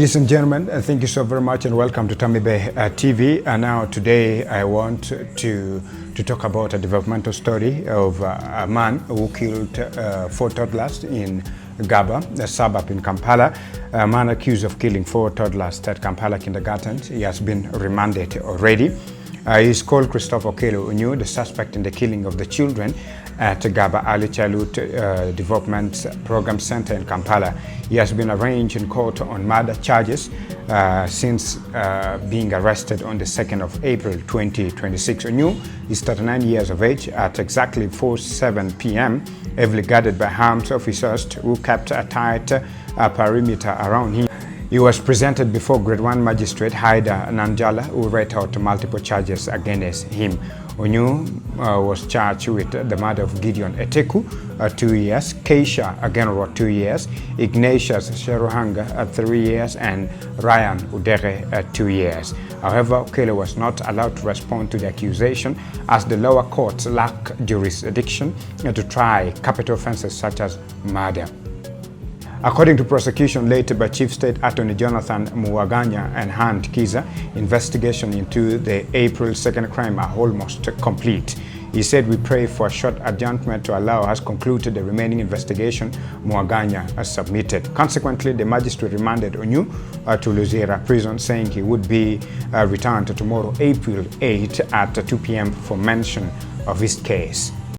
Ladies and gentlemen, thank you so very much and welcome to Tamibe TV. And now today I want to talk about a developmental story of a man who killed 4 toddlers in Gaba, a suburb in Kampala. A man accused of killing 4 toddlers at Kampala kindergarten. He has been remanded already. He is called Christopher Okello, the suspect in the killing of the children at Gaba Early Childhood Development Program Center in Kampala. He has been arraigned in court on murder charges since being arrested on the 2nd of April 2026. Onyu is 39 years of age. At exactly 4:07 p.m., heavily guarded by armed officers who kept a tight perimeter around him. He was presented before Grade 1 Magistrate Haida Nanjala, who read out multiple charges against him. Onyu was charged with the murder of Gideon Eteku, 2 years, Keisha Agenro, 2 years, Ignatius Sheruhanga, 3 years, and Ryan Udere, 2 years. However, Okello was not allowed to respond to the accusation as the lower courts lack jurisdiction to try capital offenses such as murder. According to prosecution later by Chief State Attorney Jonathan Muwaganya and Hunt Kiza, investigation into the April 2nd crime are almost complete. He said, "We pray for a short adjournment to allow us conclude the remaining investigation Muwaganya has submitted." Consequently, the magistrate remanded Onyu to Luzira prison, saying he would be returned tomorrow, April 8 at 2 p.m. for mention of his case.